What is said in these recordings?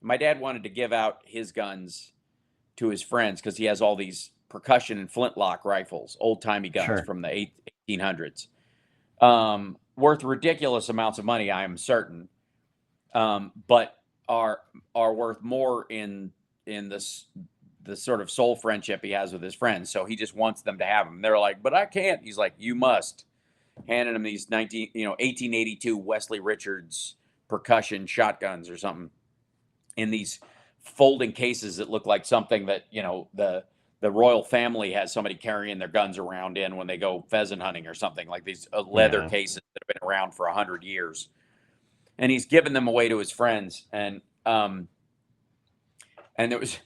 My dad wanted to give out his guns to his friends because he has all these percussion and flintlock rifles, old timey guns Sure. from the 1800s, worth ridiculous amounts of money, I am certain, but are are worth more in this the sort of soul friendship he has with his friends. So he just wants them to have them. They're like, but I can't. He's like, you must. Handing him these 1882 Wesley Richards percussion shotguns or something in these folding cases that look like something that the royal family has somebody carrying their guns around in when they go pheasant hunting or something, like these leather Yeah. cases that have been around for 100 years. And he's given them away to his friends. And there was,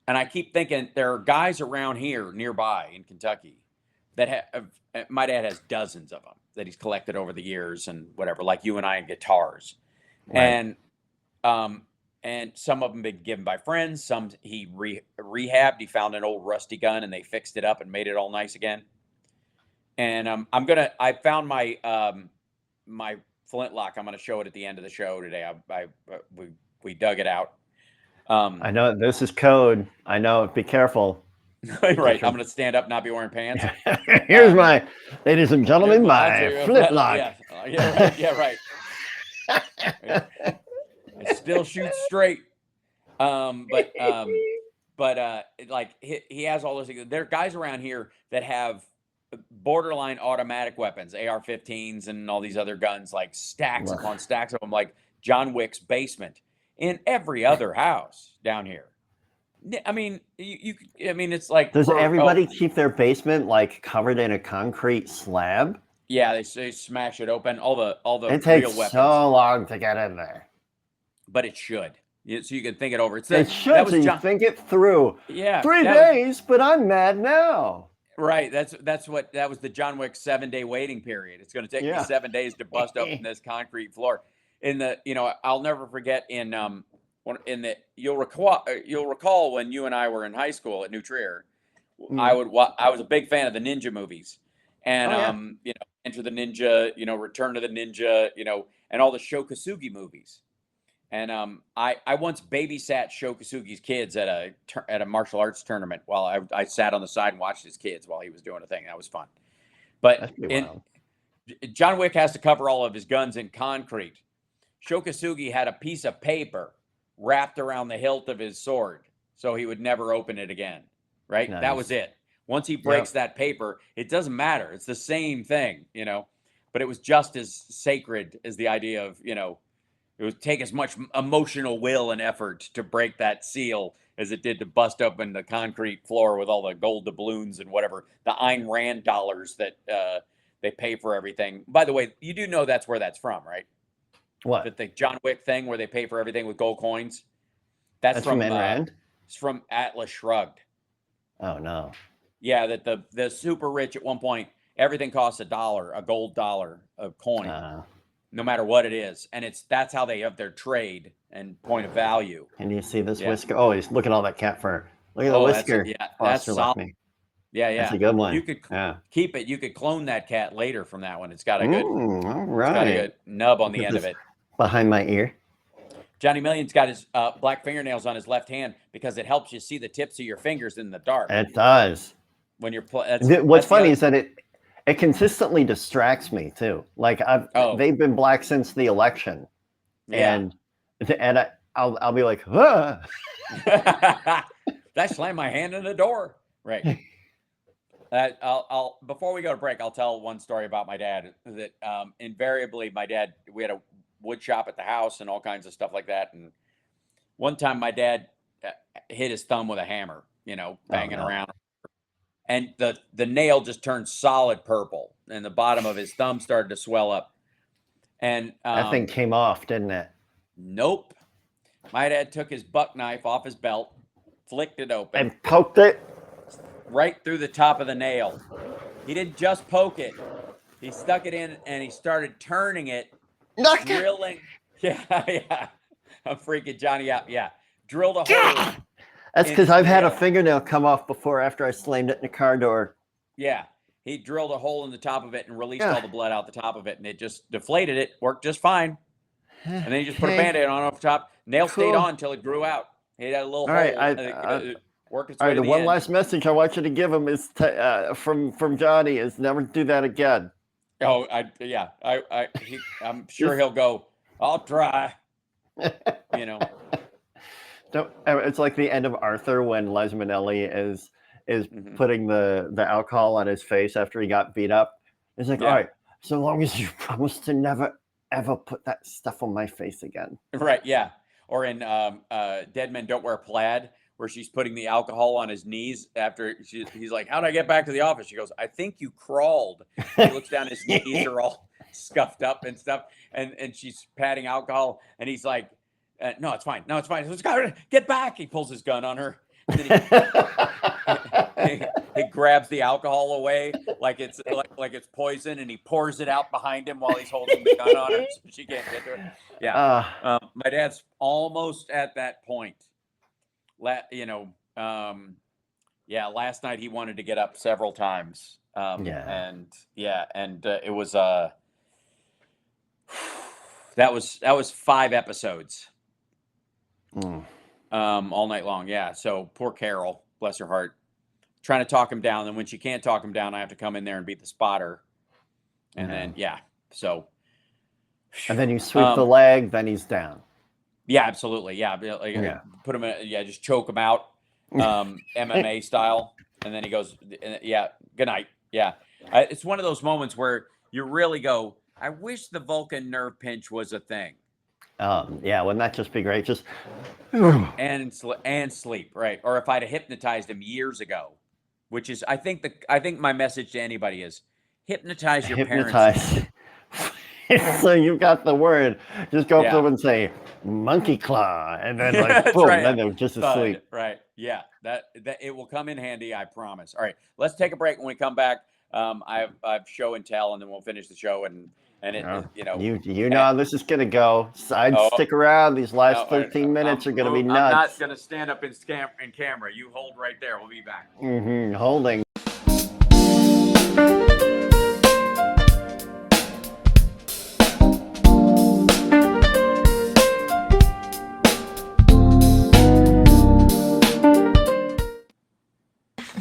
and I keep thinking there are guys around here nearby in Kentucky that have. My dad has dozens of them that he's collected over the years and whatever, like you and I in guitars, Right. and um, and some of them been given by friends. Some he rehabbed. He found an old rusty gun and they fixed it up and made it all nice again. And I found my flintlock. I'm gonna show it at the end of the show today. We dug it out. I Um, know this is code. I know. Be careful. right. Get I'm your. gonna stand up, not be wearing pants. Here's Um, my, ladies and here's gentlemen, my my flintlock. yeah, yeah, right, yeah, right. It, it still shoots straight. Um, but um, but like he has all those things. There are guys around here that have borderline automatic weapons, AR-15s, and all these other guns, like stacks Ugh. upon stacks of them, like John Wick's basement in every other house down here. I mean, I mean, it's like Does for oh everybody keep their basement like covered in a concrete slab? yeah, they smash it open, all the It takes real weapons, so long to get in there. but it should. So you can think it over. It's It that should, so was you John. think it through. Yeah, Three that was days, but I'm mad now. right. That was the John Wick 7 day waiting period. It's going to take me Yeah. 7 days to bust open this concrete floor. In the I'll never forget in the you'll recall when you and I were in high school at New Trier. Mm. I was a big fan of the ninja movies, and Oh yeah. Enter the Ninja, Return to the Ninja, and all the Shokasugi movies. And I once babysat Shokasugi's kids at a martial arts tournament while I sat on the side and watched his kids while he was doing a thing. That was fun. But That's pretty in wild. John Wick has to cover all of his guns in concrete. Shokasugi had a piece of paper wrapped around the hilt of his sword so he would never open it again. Right? That was Nice. it. Once he breaks Yep. that paper, it doesn't matter. It's the same thing. But it was just as sacred as the idea of, it would take as much emotional will and effort to break that seal as it did to bust open the concrete floor with all the gold doubloons and whatever, the Ayn Rand dollars that they pay for everything. By the way, you do know that's where that's from, right? What? That the John Wick thing where they pay for everything with gold coins. That's That's from from Ayn Rand? it's from Atlas Shrugged. Oh no. Yeah, that the super rich at one point everything costs $1, a gold dollar, a coin, Uh, no matter what it is, and that's how they have their trade and point of value. can you see this Yeah. whisker? Oh, look at all that cat fur. Look at the Oh, whisker that's Foster left solid. me. Yeah, That's yeah. a good You one. could Yeah. keep it. You could clone that cat later from that one. All It's got a right. good nub on Look the at end of this it. behind my ear. Johnny Million's got his black fingernails on his left hand because it helps you see the tips of your fingers in the dark It does. when you're What's that's the funny other. is that it consistently distracts me too. Like Oh, they've been black since the election, yeah. and I'll be like, ah. I slammed my hand in the door. Right. I'll before we go to break, I'll tell one story about my dad. That invariably, my dad, we had a wood shop at the house and all kinds of stuff like that. And one time, my dad hit his thumb with a hammer, Oh banging no, around, and the nail just turned solid purple, and the bottom of his thumb started to swell up. And that thing came off, didn't it? nope, my dad took his buck knife off his belt, flicked it open, And poked it. right through the top of the nail. He didn't just poke it. He stuck it in and he started turning it, drilling. Yeah, yeah. I'm freaking Johnny out. Yeah. Drilled a hole That's in because his I've had a nail. fingernail come off before after I slammed it in the car door. Yeah. He drilled a hole in the top of it and released Yeah. all the blood out the top of it. And it just deflated it. Worked just fine. And then he just put a Okay. band-aid on over top. Nail stayed Cool. on until it grew out. It had a little All right, hole. Worked its all way right. to The the one end. last message I want you to give him is from Johnny is never do that again. Oh, I'm sure he'll go, I'll try, you know. It's like the end of Arthur when Les Minnelli is Mhm. putting the alcohol on his face after he got beat up. It's like, Yeah. all right, so long as you promise to never ever put that stuff on my face again. Right, yeah. Or in Dead Men Don't Wear Plaid, where she's putting the alcohol on his knees after he's like, how'd I get back to the office? She goes, I think you crawled. He looks down, his knees are all scuffed up and stuff, and she's patting alcohol, and he's like, no, it's fine. No, it's fine. Let's go, get back. He pulls his gun on her. And then he grabs the alcohol away like it's poison, and he pours it out behind him while he's holding the gun on her so she can't get to it. Yeah. My dad's almost at that point. Last night he wanted to get up several times. And it was that was 5 episodes. All night long. Yeah. So poor Carol, bless her heart, trying to talk him down. And when she can't talk him down, I have to come in there and beat the spotter. And then, so. And then you sweep the leg, then he's down. Yeah, absolutely. Yeah. Put him in, just choke him out, MMA style. And then he goes, good night. Yeah. It's one of those moments where you really go, I wish the Vulcan nerve pinch was a thing. Wouldn't that just be great? Just and sleep, right? Or if I'd have hypnotized him years ago, which is I think my message to anybody is hypnotize your parents. So you got the word. Just go up to them and say monkey claw, and then like boom, then they're just asleep. Right? Yeah, that it will come in handy, I promise. All right, let's take a break. When we come back, I have show and tell, and then we'll finish the show and it, you know how this is gonna go. Stick around. These last 13 minutes are gonna be nuts. I'm not gonna stand up in camera. You hold right there. We'll be back. Holding.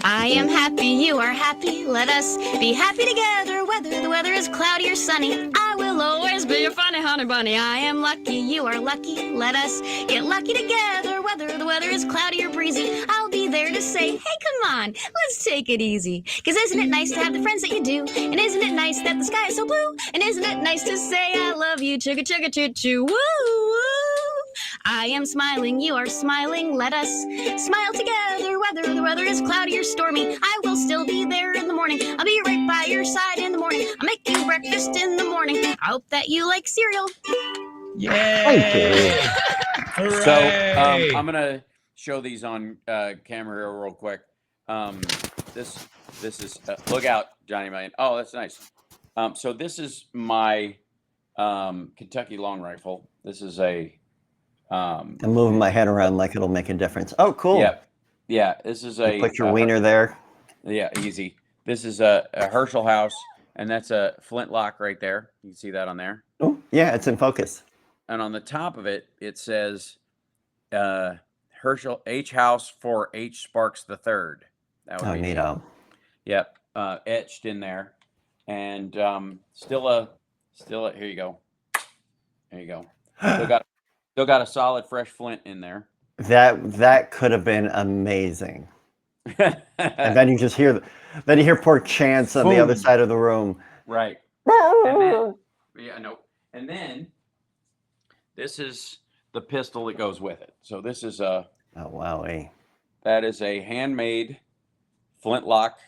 I am happy, you are happy, let us be happy together, whether the weather is cloudy or sunny. I will always be your funny honey bunny. I am lucky, you are lucky, let us get lucky together, whether the weather is cloudy or breezy. I'll be there to say, hey, come on, let's take it easy. 'Cause isn't it nice to have the friends that you do? And isn't it nice that the sky is so blue? And isn't it nice to say I love you, chugga chugga choo choo, woo woo. I am smiling, you are smiling, let us smile together, whether the weather is cloudy or stormy. I will still be there in the morning. I'll be right by your side in the morning. I'll make you breakfast in the morning. I hope that you like cereal. Yay! So I'm gonna show these on camera here real quick. This is look out, Johnny Million. Oh, that's nice. So this is my Kentucky long rifle. This is a I'm moving my head around like it'll make a difference. Oh, cool. Yeah. This is a put your wiener there. Yeah, easy. This is a Herschel house, and that's a flintlock right there. You can see that on there. Oh, yeah, it's in focus. And on the top of it, it says Herschel H House for H Sparks the Third. That would be neato. Yep, etched in there, and still a here you go. There you go. Still got a solid fresh flint in there. That could have been amazing. And then you just hear poor Chance on the other side of the room. Right. And then this is the pistol that goes with it. So this is that is a handmade flintlock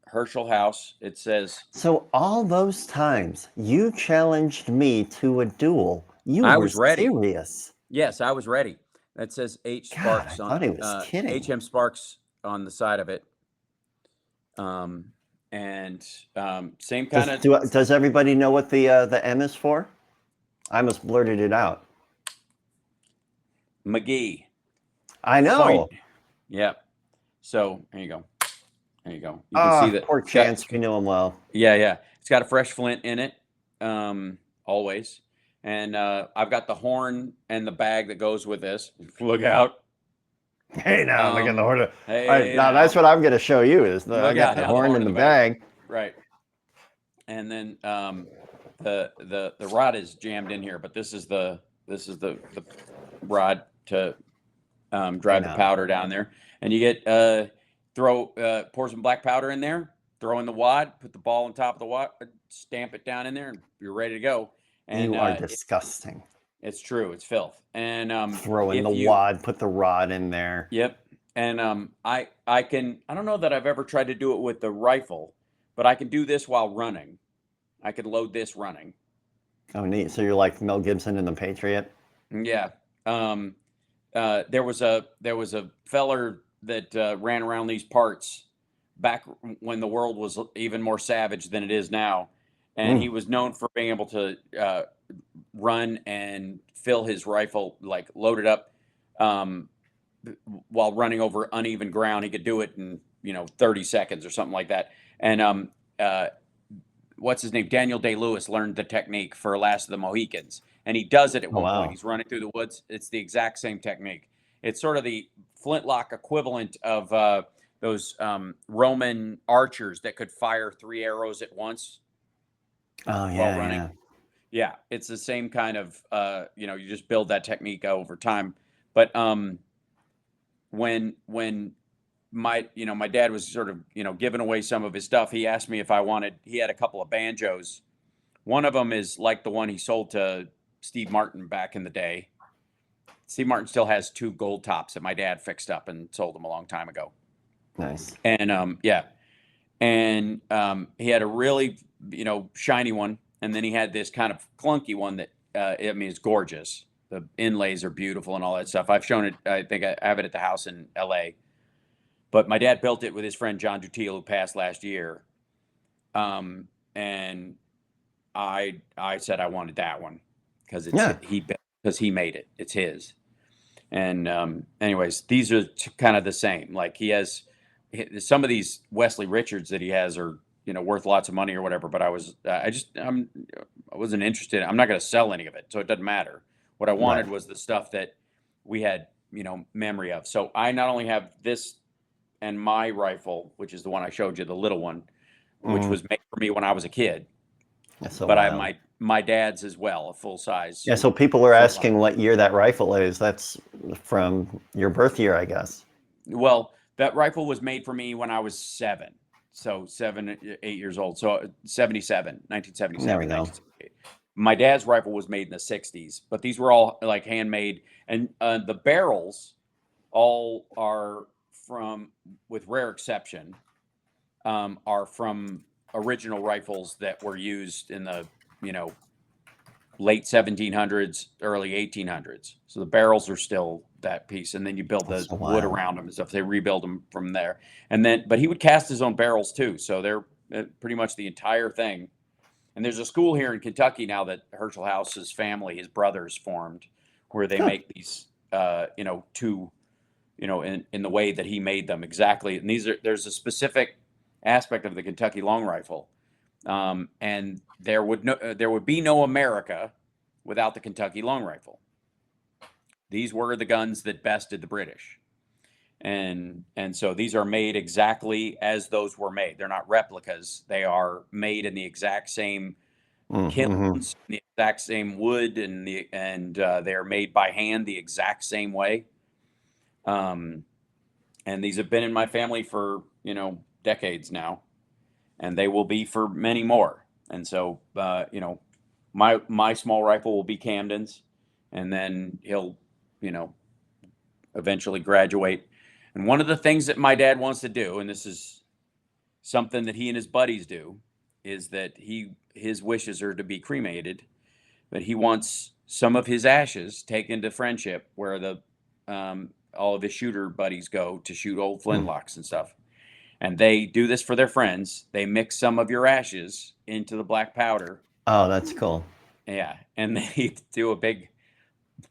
Herschel house. It says. So all those times you challenged me to a duel, I was ready. Serious. Yes, I was ready. That says H Sparks I thought he was kidding. HM Sparks on the side of it. Same kind of. Does everybody know what the M is for? I almost blurted it out. McGee. I know. Point. Yep. So there you go. You can see that. Poor Chance. We know him well. Yeah. It's got a fresh flint in it. Always. And I've got the horn and the bag that goes with this. Look out. Hey now, look at the horn. All right, Hey now that's what I'm going to show you is I Look got out the now, horn in the bag. Right. And then the rod is jammed in here, but this is the rod to drive the powder down there. And you get pour some black powder in there, throw in the wad, put the ball on top of the wad, stamp it down in there, and you're ready to go. And you are disgusting. It's true. It's filth. And throw in the wad, put the rod in there. Yep. And I don't know that I've ever tried to do it with the rifle, but I can do this while running. I can load this running. Oh, neat. So you're like Mel Gibson in The Patriot? Yeah. There was a feller that ran around these parts back when the world was even more savage than it is now. And he was known for being able to run and fill his rifle, like load it up while running over uneven ground. He could do it in 30 seconds or something like that. And what's his name? Daniel Day-Lewis learned the technique for Last of the Mohicans, and he does it at one point. He's running through the woods. It's the exact same technique. It's sort of the flintlock equivalent of those Roman archers that could fire 3 arrows at once. Oh yeah, while running. Yeah, it's the same kind of you just build that technique over time. But when my dad was sort of giving away some of his stuff, he asked me if I wanted. He had a couple of banjos. One of them is like the one he sold to Steve Martin back in the day. Steve Martin still has 2 gold tops that my dad fixed up and sold them a long time ago. Nice. And yeah, and he had a really shiny one, and then he had this kind of clunky one that I mean, it's gorgeous. The inlays are beautiful and all that stuff. I've shown it. I think I have it at the house in L.A. But my dad built it with his friend John Dutil, who passed last year. And I said I wanted that one because he made it. It's his. And anyways, these are kind of the same. Like he has some of these Wesley Richards that he has are worth lots of money or whatever. But I wasn't interested. I'm not going to sell any of it, so it doesn't matter. What I wanted was the stuff that we had memory of. So I not only have this and my rifle, which is the one I showed you, the little one, which was made for me when I was a kid. But I have my dad's as well, a full size. Yeah, so people are asking what year that rifle is. That's from your birth year, I guess. Well, that rifle was made for me when I was 7. So 7, 8 years old. So 1977. There we go. My dad's rifle was made in the 60s, but these were all like handmade. And the barrels all are from, with rare exception, are from original rifles that were used in the late 1700s, early 1800s. So the barrels are still that piece, and then you build the wood around them and stuff. They rebuild them from there, and then but he would cast his own barrels too. So they're pretty much the entire thing. And there's a school here in Kentucky now that Herschel House's family, his brothers, formed, where they make these two in the way that he made them exactly. And there's a specific aspect of the Kentucky long rifle, and there would be no America without the Kentucky long rifle. These were the guns that bested the British, and so these are made exactly as those were made. They're not replicas. They are made in the exact same kilns, the exact same wood, and they are made by hand the exact same way. And these have been in my family for decades now, and they will be for many more. And so my small rifle will be Camden's, and then he'll eventually graduate. And one of the things that my dad wants to do, and this is something that he and his buddies do, is that his wishes are to be cremated, but he wants some of his ashes taken to Friendship, where the all of his shooter buddies go to shoot old flintlocks and stuff. And they do this for their friends. They mix some of your ashes into the black powder. Oh, that's cool. Yeah, and they do a big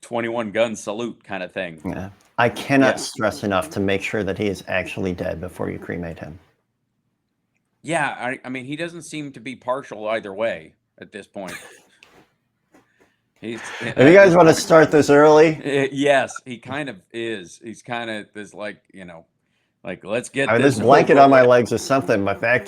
21 gun salute kind of thing. Yeah. I cannot stress enough to make sure that he is actually dead before you cremate him. Yeah, I mean, he doesn't seem to be partial either way at this point. He's If you guys want to start this early, yes, he kind of is. He's kind of this like, like let's get I mean, this this blanket over on my with. legs is something, but that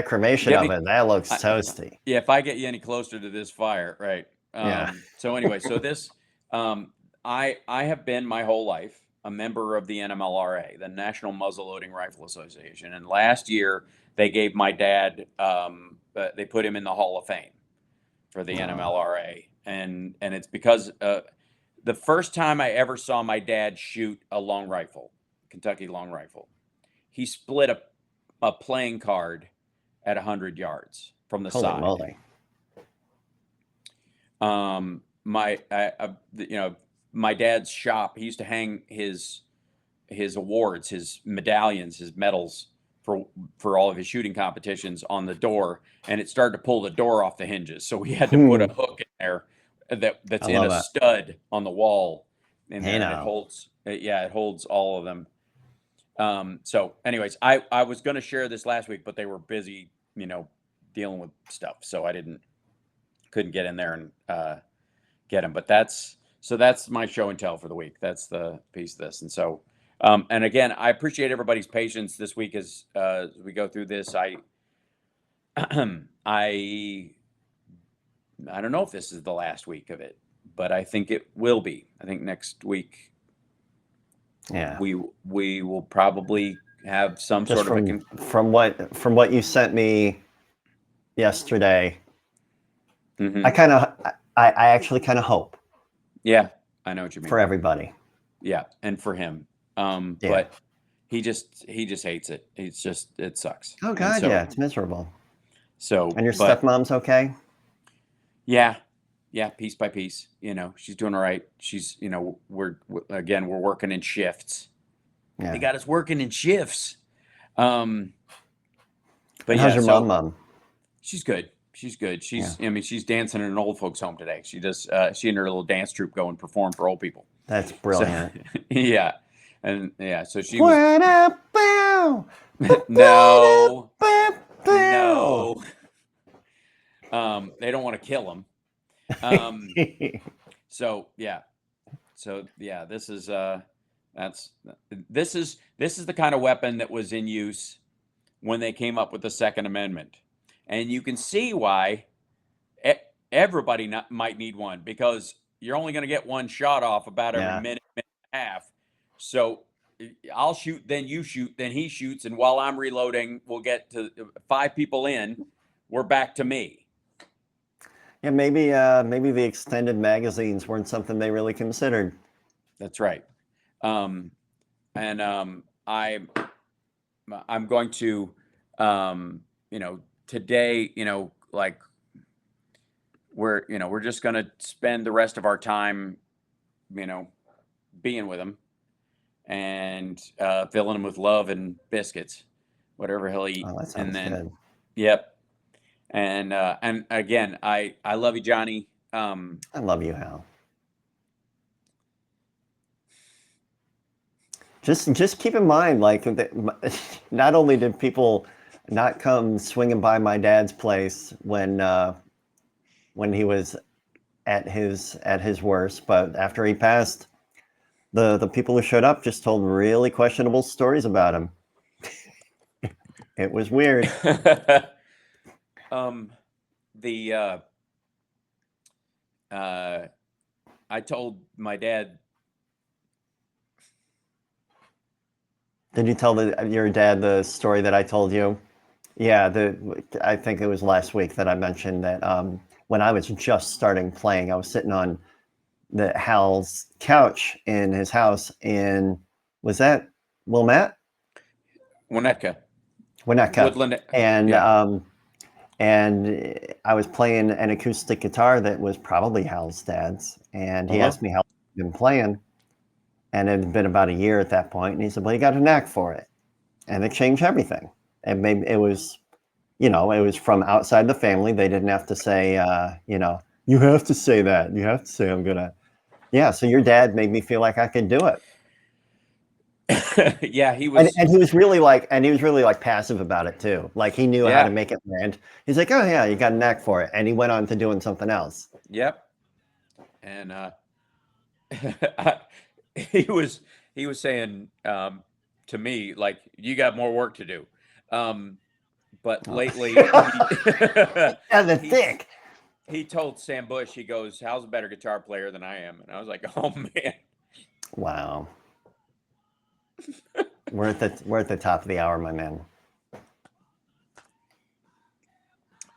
cremation Get me- oven, that looks I- toasty. Yeah, if I get you any closer to this fire, right? Yeah. So anyway, so this, I have been my whole life a member of the NMLRA, the National Muzzleloading Rifle Association, and last year they gave my dad, they put him in the Hall of Fame for the NMLRA, and it's because the first time I ever saw my dad shoot a long rifle, Kentucky long rifle, he split a playing card at 100 yards from the Holy side. moly. My dad's shop, he used to hang his awards, his medallions, his medals for all of his shooting competitions on the door, and it started to pull the door off the hinges. So we had to put a hook in there that's in a stud on the wall, and it holds. It holds all of them. So anyways, I was going to share this last week, but they were busy, dealing with stuff. So I couldn't get in there and get them, but that's my show and tell for the week. That's the piece of this. And so, and again, I appreciate everybody's patience this week as we go through this. I don't know if this is the last week of it, but I think it will be. I think next week, we will probably have some Just sort of from what you sent me yesterday. Mm-hmm. I actually kind of hope. Yeah, I know what you mean. For everybody. Yeah, and for him. But he just hates it. It sucks. Oh God, yeah, it's miserable. So and your stepmom's okay? Yeah, piece by piece. She's doing all right. She's, we're working in shifts. Yeah. They got us working in shifts. But how's your mom? She's good. She's good. She's dancing in an old folks home today. She does. She and her little dance troupe go and perform for old people. That's brilliant. So, yeah, and yeah. So she was. No. They don't want to kill him. So yeah. This is this is the kind of weapon that was in use when they came up with the Second Amendment. And you can see why everybody might need one, because you're only going to get one shot off about every minute and a half. So I'll shoot, then you shoot, then he shoots. And while I'm reloading, we'll get to 5 people in. We're back to me. Yeah, maybe the extended magazines weren't something they really considered. That's right. I'm going to, today, like we're just going to spend the rest of our time, being with him and filling him with love and biscuits, whatever he'll eat. Oh, that sounds good. Yep. And again, I love you, Johnny. I love you, Hal. Just keep in mind, like, not only did people not come swinging by my dad's place when he was at his worst, but after he passed, the people who showed up just told really questionable stories about him. It was weird. I told my dad. Did you tell your dad the story that I told you? Yeah, I think it was last week that I mentioned that when I was just starting playing, I was sitting on Hal's couch in his house in, was that Wilmette? Winnetka. Woodland. And I was playing an acoustic guitar that was probably Hal's dad's, and he asked me how I'd been playing, and it had been about a year at that point, and he said, well, you got a knack for it, and it changed everything. And maybe it was, it was from outside the family. They didn't have to say, you have to say that. You have to say I'm gonna. Yeah, so your dad made me feel like I could do it. Yeah, he was, and he was really like passive about it too. Like he knew how to make it land. He's like, oh yeah, you got a knack for it, and he went on to doing something else. Yep. and he was saying to me, like, you got more work to do. But lately, Yeah, the thick. he told Sam Bush, he goes, "How's a better guitar player than I am?" And I was like, "Oh man, Wow." We're at the top of the hour, my man.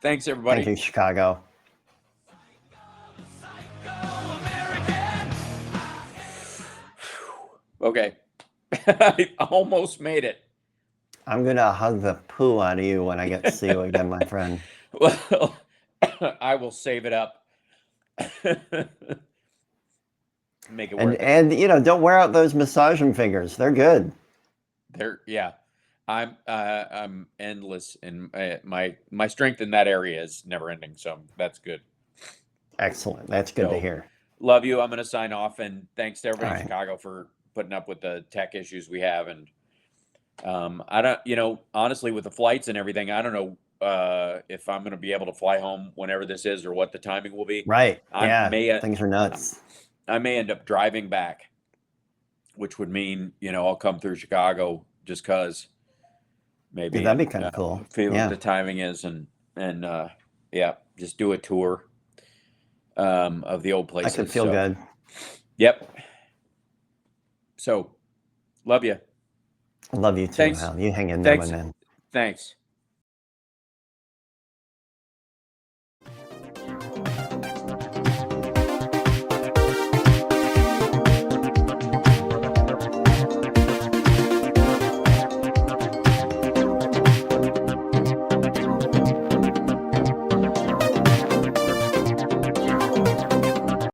Thanks, everybody. Thank you, Chicago. Okay. I almost made it. I'm going to hug the poo out of you when I get to see you again, my friend. Well, I will save it up. Make it worth it. And you know, don't wear out those massaging fingers. They're good. Yeah. I'm endless, and my strength in that area is never ending, so that's good. Excellent. That's good to hear. Love you. I'm going to sign off, and thanks to everybody All in right. Chicago for putting up with the tech issues we have. And I don't, you know, honestly, with the flights and everything, I don't know if I'm going to be able to fly home whenever this is, or what the timing will be. Right. I Things are nuts. I may end up driving back, which would mean, you know, I'll come through Chicago just because. Maybe Yeah, that'd be kind of cool. See what Yeah. the timing is, and yeah, just do a tour of the old places. I could feel good. Yep. So, love you. I love you too, Thanks. Hal. You hang in there, my Thanks. man. Thanks.